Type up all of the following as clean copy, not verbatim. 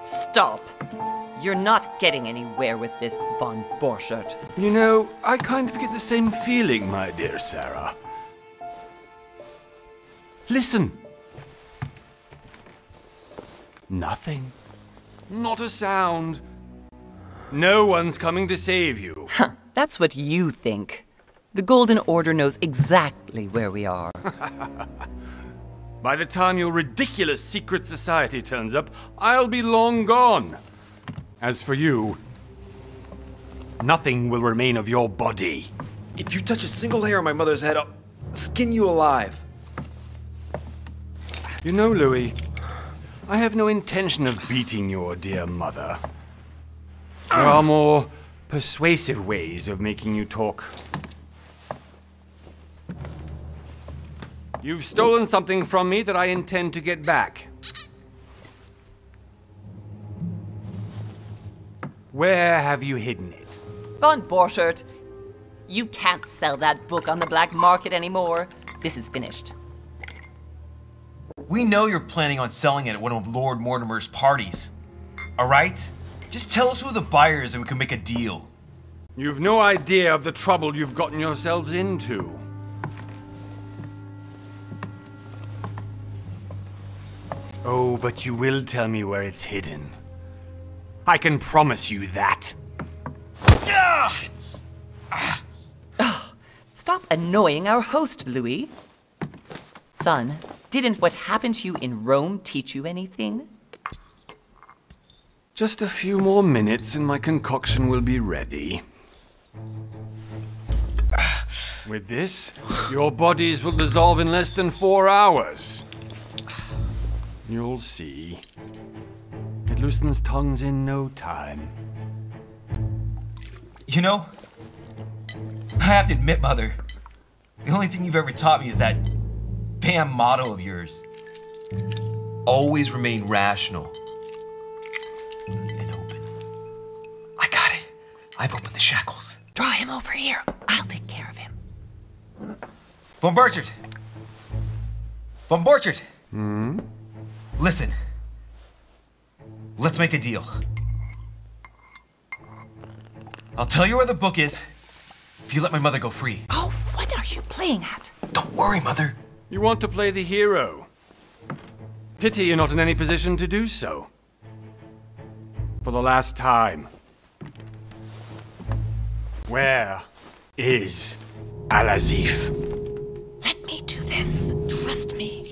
Stop. You're not getting anywhere with this, von Borchert. You know, I kind of get the same feeling, my dear Sarah. Listen. Nothing. Not a sound. No one's coming to save you. Huh, that's what you think. The Golden Order knows exactly where we are. By the time your ridiculous secret society turns up, I'll be long gone. As for you, nothing will remain of your body. If you touch a single hair on my mother's head, I'll skin you alive. You know, Louis, I have no intention of beating your dear mother. There are more persuasive ways of making you talk. You've stolen something from me that I intend to get back. Where have you hidden it? Von Borchert, you can't sell that book on the black market anymore. This is finished. We know you're planning on selling it at one of Lord Mortimer's parties. All right? Just tell us who the buyer is and we can make a deal. You've no idea of the trouble you've gotten yourselves into. Oh, but you will tell me where it's hidden. I can promise you that. Stop annoying our host, Louis. Son, didn't what happened to you in Rome teach you anything? Just a few more minutes and my concoction will be ready. With this, your bodies will dissolve in less than 4 hours. You'll see. It loosens tongues in no time. You know, I have to admit, Mother, the only thing you've ever taught me is that damn motto of yours. Always remain rational and open. I got it. I've opened the shackles. Draw him over here. I'll take care of him. Von Borchert. Von Borchert. Hmm? Listen. Let's make a deal. I'll tell you where the book is if you let my mother go free. Oh, what are you playing at? Don't worry, Mother. You want to play the hero. Pity you're not in any position to do so. For the last time. Where is Al-Azif? Let me do this. Trust me.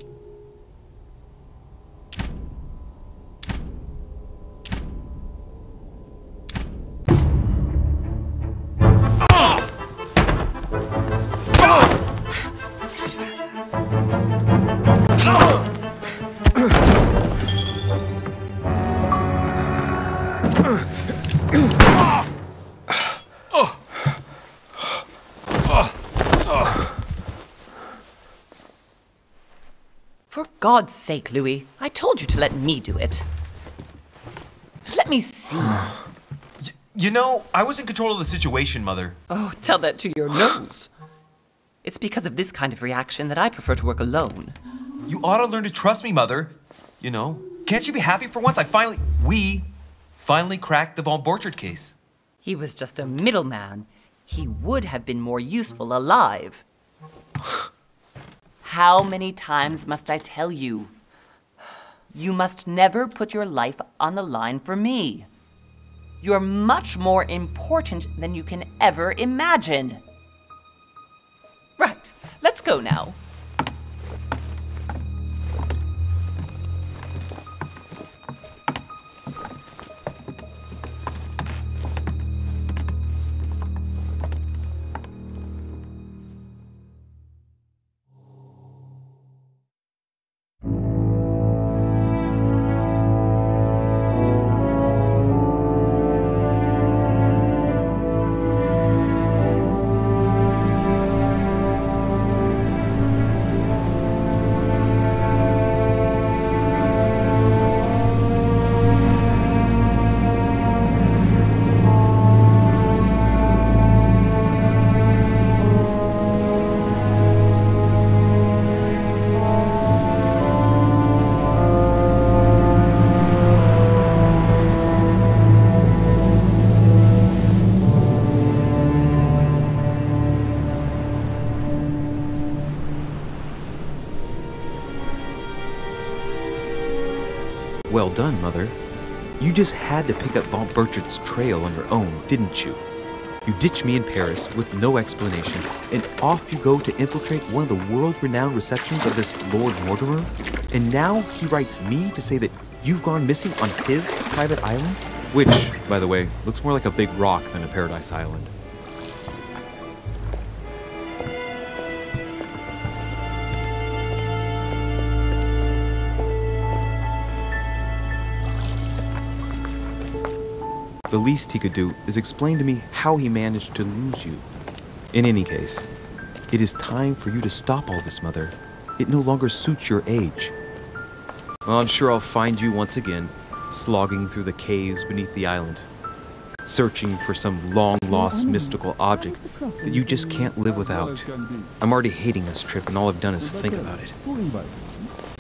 For God's sake, Louis, I told you to let me do it. Let me see. You know, I was in control of the situation, Mother. Oh, tell that to your nose. It's because of this kind of reaction that I prefer to work alone. You ought to learn to trust me, Mother. You know, can't you be happy for once? We finally cracked the Von Borchert case. He was just a middleman. He would have been more useful alive. How many times must I tell you? You must never put your life on the line for me. You're much more important than you can ever imagine. Right, let's go now. Well done, Mother. You just had to pick up Von Burchard's trail on your own, didn't you? You ditched me in Paris with no explanation, and off you go to infiltrate one of the world-renowned receptions of this Lord Mortimer? And now he writes me to say that you've gone missing on his private island? Which, by the way, looks more like a big rock than a paradise island. The least he could do is explain to me how he managed to lose you. In any case, it is time for you to stop all this, Mother. It no longer suits your age. Well, I'm sure I'll find you once again, slogging through the caves beneath the island, searching for some long-lost mystical object that you just can't live without. I'm already hating this trip, and all I've done is think about it.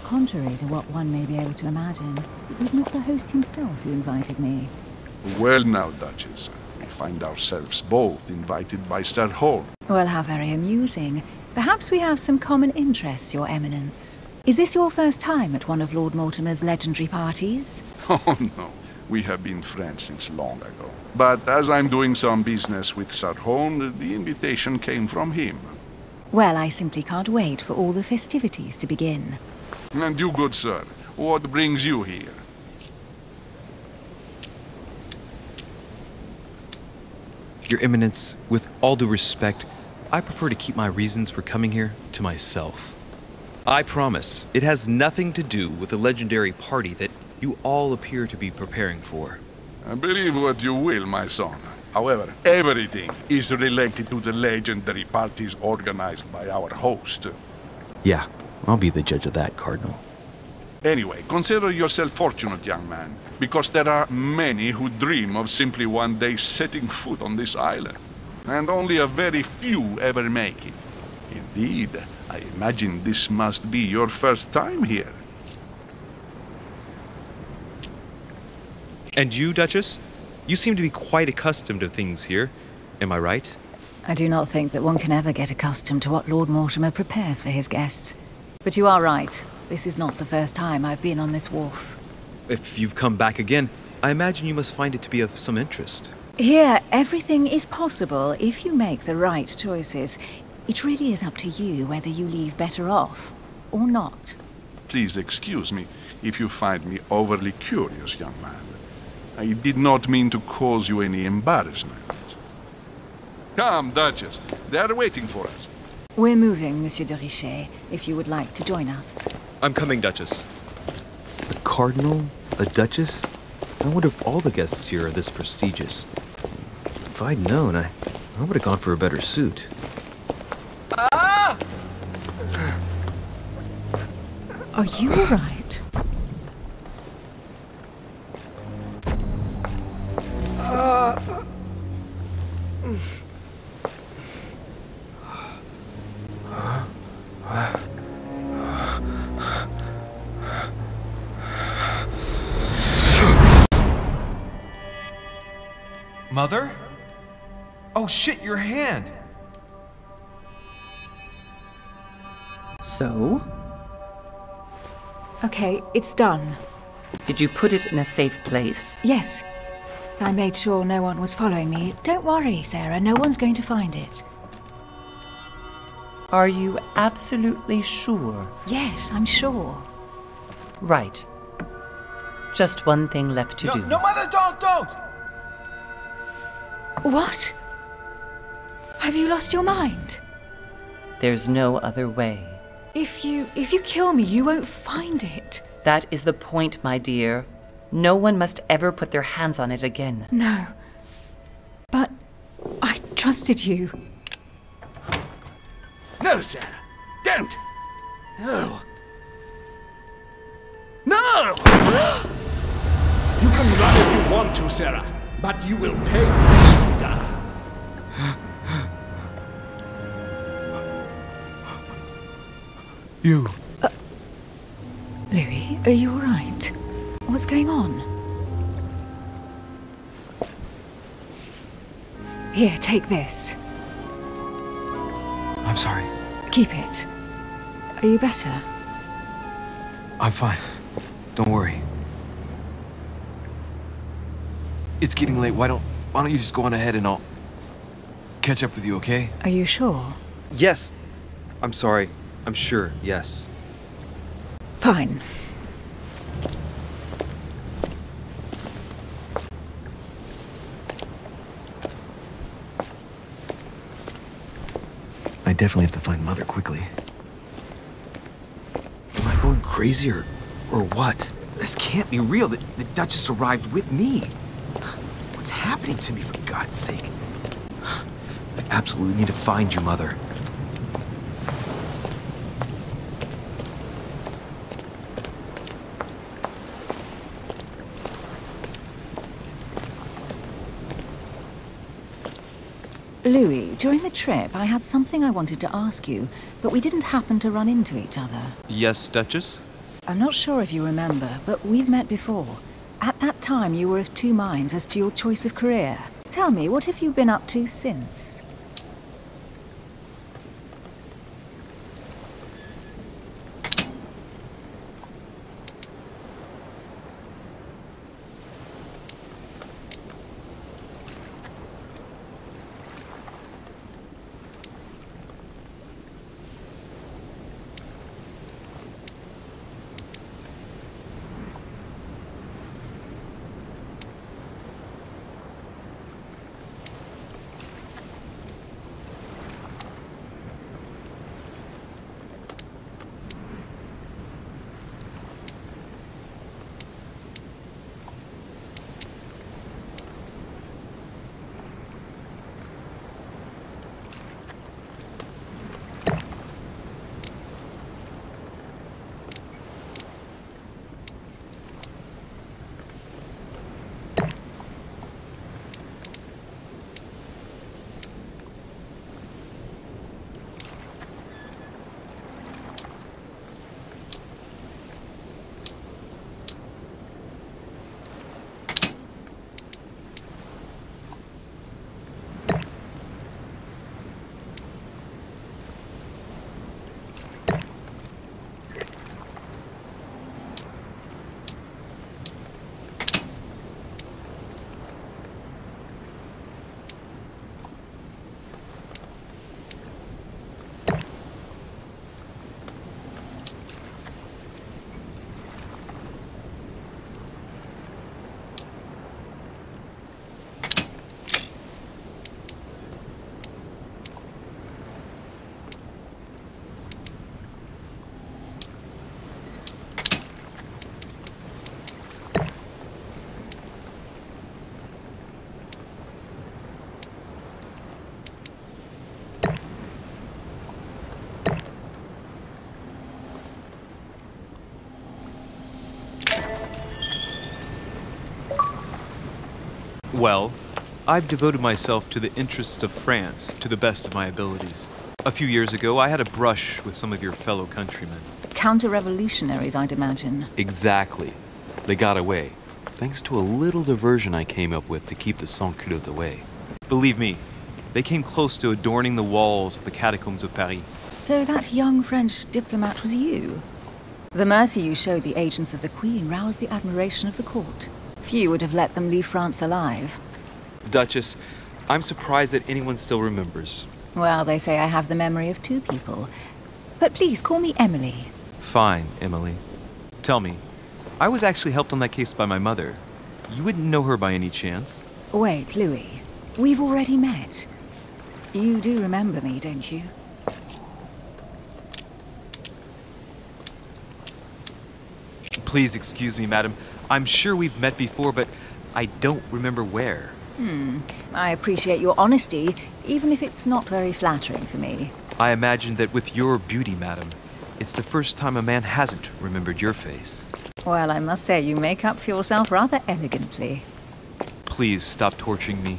Contrary to what one may be able to imagine, it was not the host himself who invited me. Well now, Duchess, we find ourselves both invited by Sir Holm. Well, how very amusing. Perhaps we have some common interests, Your Eminence. Is this your first time at one of Lord Mortimer's legendary parties? Oh no, we have been friends since long ago. But as I'm doing some business with Sir Holm, the invitation came from him. Well, I simply can't wait for all the festivities to begin. And you, good sir, what brings you here? Your Eminence, with all due respect, I prefer to keep my reasons for coming here to myself. I promise, it has nothing to do with the legendary party that you all appear to be preparing for. Believe what you will, my son. However, everything is related to the legendary parties organized by our host. Yeah, I'll be the judge of that, Cardinal. Anyway, consider yourself fortunate, young man, because there are many who dream of simply one day setting foot on this island, and only a very few ever make it. Indeed, I imagine this must be your first time here. And you, Duchess? You seem to be quite accustomed to things here. Am I right? I do not think that one can ever get accustomed to what Lord Mortimer prepares for his guests. But you are right. This is not the first time I've been on this wharf. If you've come back again, I imagine you must find it to be of some interest. Here, everything is possible if you make the right choices. It really is up to you whether you leave better off or not. Please excuse me if you find me overly curious, young man. I did not mean to cause you any embarrassment. Come, Duchess. They are waiting for us. We're moving, Monsieur de Richet, if you would like to join us. I'm coming, Duchess. A cardinal? A duchess? I wonder if all the guests here are this prestigious. If I'd known, I would have gone for a better suit. Ah! Are you all right? Mother? Oh shit, your hand! So? Okay, it's done. Did you put it in a safe place? Yes. I made sure no one was following me. Don't worry, Sarah, no one's going to find it. Are you absolutely sure? Yes, I'm sure. Right. Just one thing left to do. No, Mother, don't! What? Have you lost your mind? There's no other way. If you kill me, you won't find it. That is the point, my dear. No one must ever put their hands on it again. No. But I trusted you. No, Sarah! Don't! No! No! You can run if you want to, Sarah, but you will pay when you die. You. Louis, are you all right? What's going on? Here, take this. I'm sorry. Keep it. Are you better? I'm fine. Don't worry. It's getting late. Why don't you just go on ahead and I'll catch up with you, okay? Are you sure? Yes. I'm sorry. I'm sure, yes. Fine. I definitely have to find Mother quickly. Am I going crazy or what? This can't be real. The Duchess arrived with me. What's happening to me, for God's sake? I absolutely need to find you, Mother. Louis, during the trip, I had something I wanted to ask you, but we didn't happen to run into each other. Yes, Duchess? I'm not sure if you remember, but we've met before. At that time, you were of two minds as to your choice of career. Tell me, what have you been up to since? Well, I've devoted myself to the interests of France to the best of my abilities. A few years ago, I had a brush with some of your fellow countrymen. Counter-revolutionaries, I'd imagine. Exactly. They got away, thanks to a little diversion I came up with to keep the sans-culottes away. Believe me, they came close to adorning the walls of the catacombs of Paris. So that young French diplomat was you? The mercy you showed the agents of the Queen roused the admiration of the court. Few would have let them leave France alive. Duchess, I'm surprised that anyone still remembers. Well, they say I have the memory of two people. But please, call me Emily. Fine, Emily. Tell me, I was actually helped on that case by my mother. You wouldn't know her by any chance? Wait, Louis. We've already met. You do remember me, don't you? Please excuse me, madam. I'm sure we've met before, but I don't remember where. I appreciate your honesty, even if it's not very flattering for me. I imagine that with your beauty, madam, it's the first time a man hasn't remembered your face. Well, I must say you make up for yourself rather elegantly. Please stop torturing me.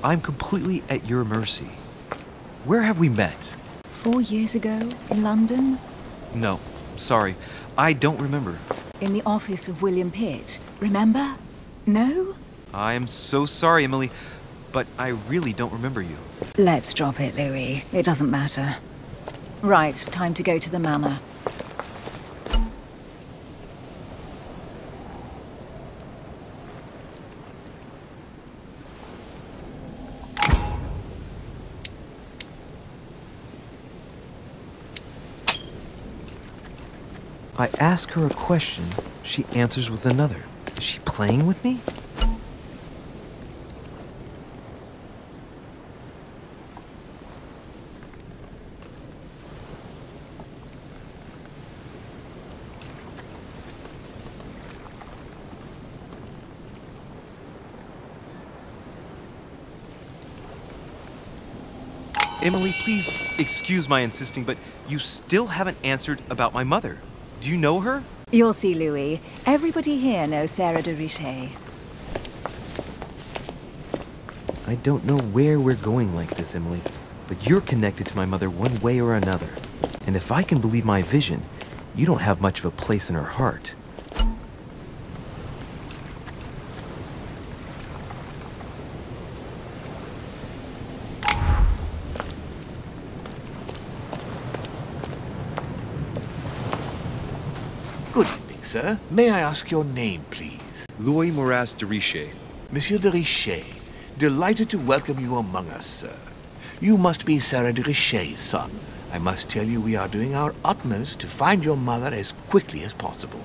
I'm completely at your mercy. Where have we met? 4 years ago, in London? No, sorry. I don't remember. In the office of William Pitt. Remember? No? I am so sorry, Emily, but I really don't remember you. Let's drop it, Louis. It doesn't matter. Right, time to go to the manor. I ask her a question, she answers with another. Is she playing with me? Emily, please excuse my insisting, but you still haven't answered about my mother. Do you know her? You'll see, Louis. Everybody here knows Sarah de Richet. I don't know where we're going like this, Emily, but you're connected to my mother one way or another. And if I can believe my vision, you don't have much of a place in her heart. Good evening, sir. May I ask your name, please? Louis Moras de Richet. Monsieur de Richet, delighted to welcome you among us, sir. You must be Sarah de Richet's son. I must tell you we are doing our utmost to find your mother as quickly as possible.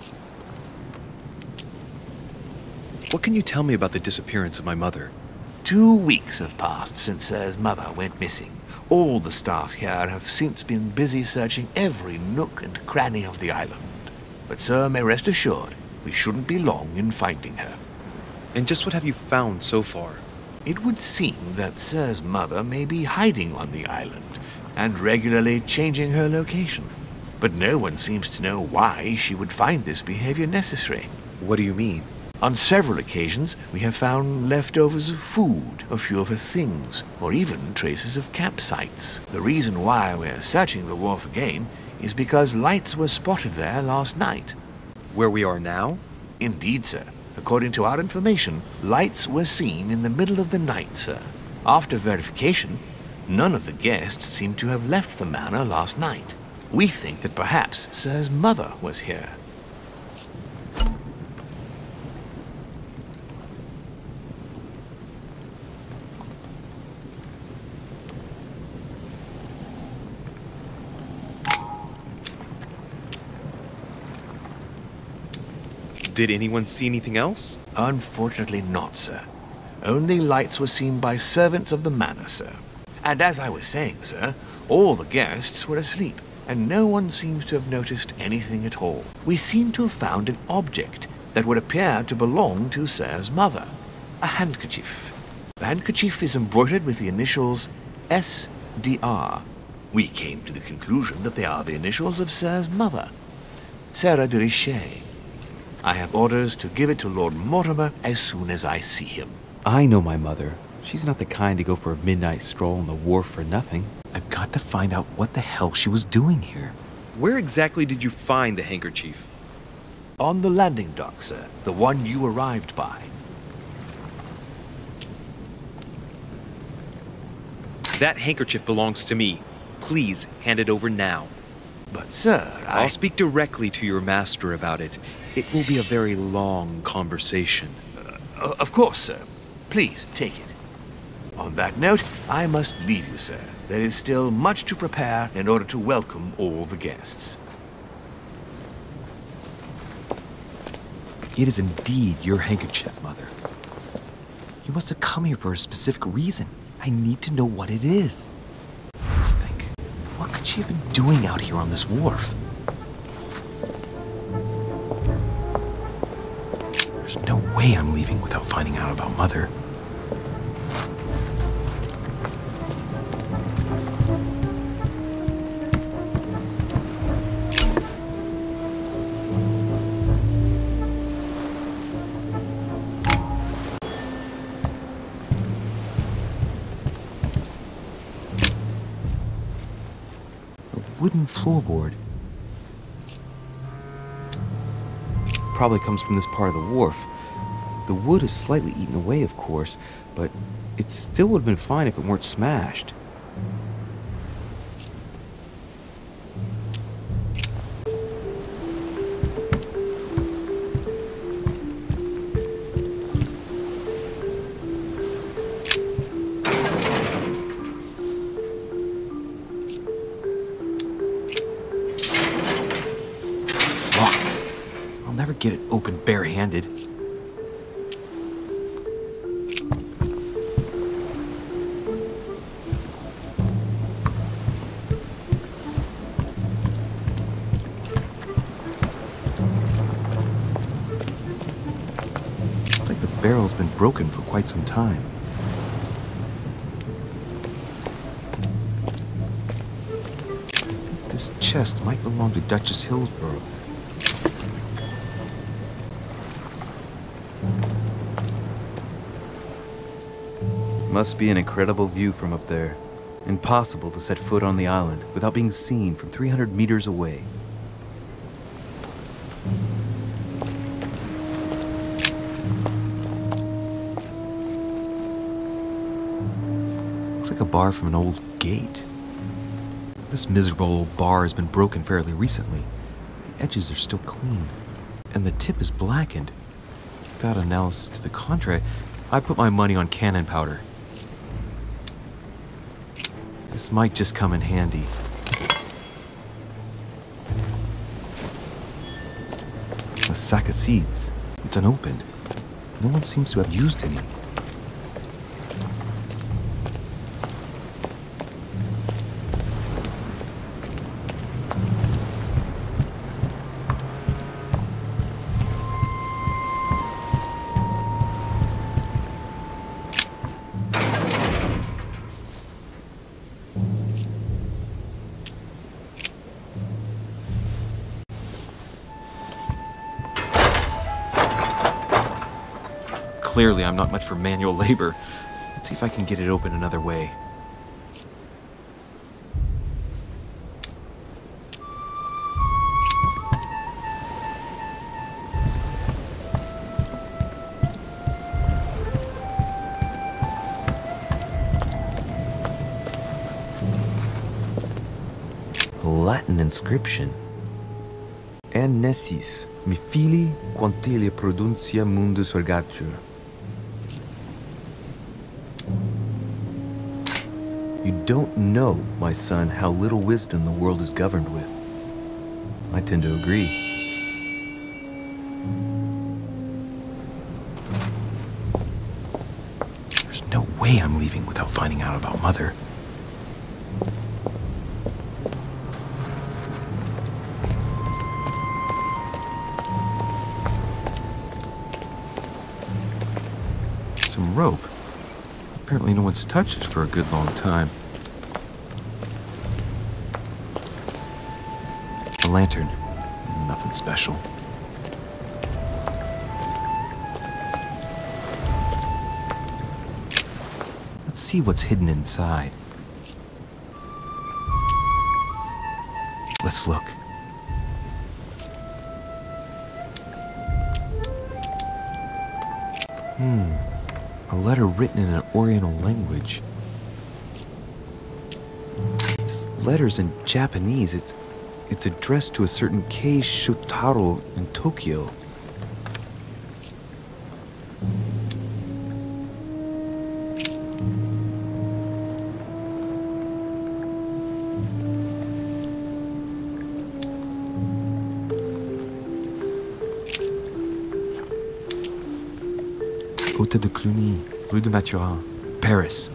What can you tell me about the disappearance of my mother? 2 weeks have passed since Sir's mother went missing. All the staff here have since been busy searching every nook and cranny of the island. But Sir may rest assured, we shouldn't be long in finding her. And just what have you found so far? It would seem that Sir's mother may be hiding on the island and regularly changing her location. But no one seems to know why she would find this behavior necessary. What do you mean? On several occasions, we have found leftovers of food, a few of her things, or even traces of campsites. The reason why we're searching the wharf again is because lights were spotted there last night. Where we are now? Indeed, sir. According to our information, lights were seen in the middle of the night, sir. After verification, none of the guests seem to have left the manor last night. We think that perhaps Sir's mother was here. Did anyone see anything else? Unfortunately not, sir. Only lights were seen by servants of the manor, sir. And as I was saying, sir, all the guests were asleep, and no one seems to have noticed anything at all. We seem to have found an object that would appear to belong to Sir's mother. A handkerchief. The handkerchief is embroidered with the initials S.D.R. We came to the conclusion that they are the initials of Sir's mother, Sarah de Richet. I have orders to give it to Lord Mortimer as soon as I see him. I know my mother. She's not the kind to go for a midnight stroll on the wharf for nothing. I've got to find out what the hell she was doing here. Where exactly did you find the handkerchief? On the landing dock, sir. The one you arrived by. That handkerchief belongs to me. Please hand it over now. But, sir, I'll speak directly to your master about it. It will be a very long conversation. Of course, sir. Please, take it. On that note, I must leave you, sir. There is still much to prepare in order to welcome all the guests. It is indeed your handkerchief, Mother. You must have come here for a specific reason. I need to know what it is. Let's think. What could she have been doing out here on this wharf? There's no way I'm leaving without finding out about Mother. Wooden floorboard. Probably comes from this part of the wharf. The wood is slightly eaten away, of course, but it still would have been fine if it weren't smashed. can't get it open barehanded. Looks like the barrel's been broken for quite some time. This chest might belong to Duchess Hillsborough. Must be an incredible view from up there. Impossible to set foot on the island without being seen from 300 meters away. Looks like a bar from an old gate. This miserable old bar has been broken fairly recently. The edges are still clean, and the tip is blackened. Without analysis to the contrary, I put my money on cannon powder. This might just come in handy. A sack of seeds. It's unopened. No one seems to have used any. Clearly, I'm not much for manual labor. Let's see if I can get it open another way. A Latin inscription. En nessis, mi fili, quantilia produncia mundus ergatur. You don't know, my son, how little wisdom the world is governed with. I tend to agree. There's no way I'm leaving without finding out about Mother. Some rope. Apparently no one's touched it for a good long time. A lantern. Nothing special. Let's see what's hidden inside. Let's look. A letter written in an Oriental language. This letter's in Japanese. It's addressed to a certain Kei Shotaro in Tokyo. Hôtel de Cluny, Rue de Mathurin, Paris.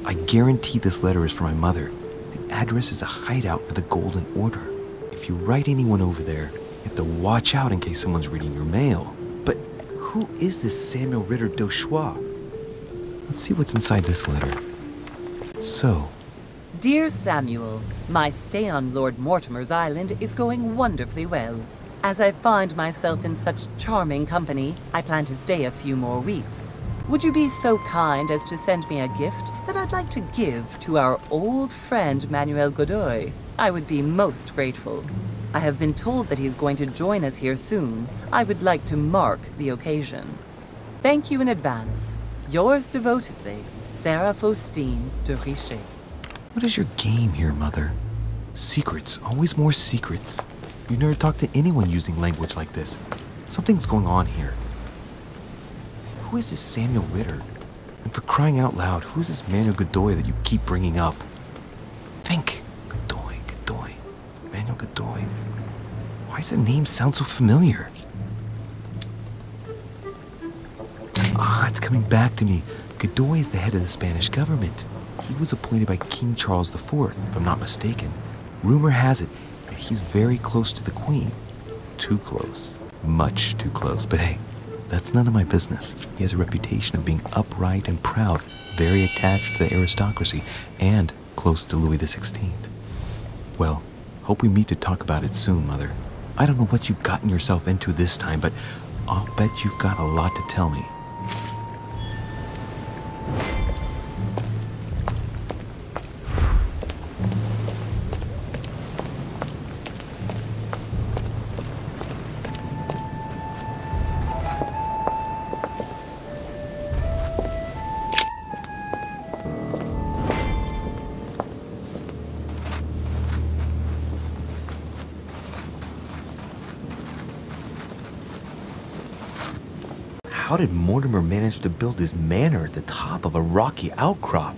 I guarantee this letter is for my mother. The address is a hideout for the Golden Order. If you write anyone over there, you have to watch out in case someone's reading your mail. But who is this Samuel Ritter d'Auchois? Let's see what's inside this letter. So. Dear Samuel, my stay on Lord Mortimer's island is going wonderfully well. As I find myself in such charming company, I plan to stay a few more weeks. Would you be so kind as to send me a gift that I'd like to give to our old friend Manuel Godoy? I would be most grateful. I have been told that he's going to join us here soon. I would like to mark the occasion. Thank you in advance. Yours devotedly, Sarah Faustine de Richet. What is your game here, Mother? Secrets, always more secrets. You've never talked to anyone using language like this. Something's going on here. Who is this Samuel Ritter? And for crying out loud, who is this Manuel Godoy that you keep bringing up? Think. Godoy. Manuel Godoy. Why does that name sound so familiar? It's coming back to me. Godoy is the head of the Spanish government. He was appointed by King Charles IV, if I'm not mistaken. Rumor has it that he's very close to the Queen. Too close. Much too close. But hey, that's none of my business. He has a reputation of being upright and proud, very attached to the aristocracy, and close to Louis XVI. Well, hope we meet to talk about it soon, Mother. I don't know what you've gotten yourself into this time, but I'll bet you've got a lot to tell me. How did Mortimer manage to build his manor at the top of a rocky outcrop?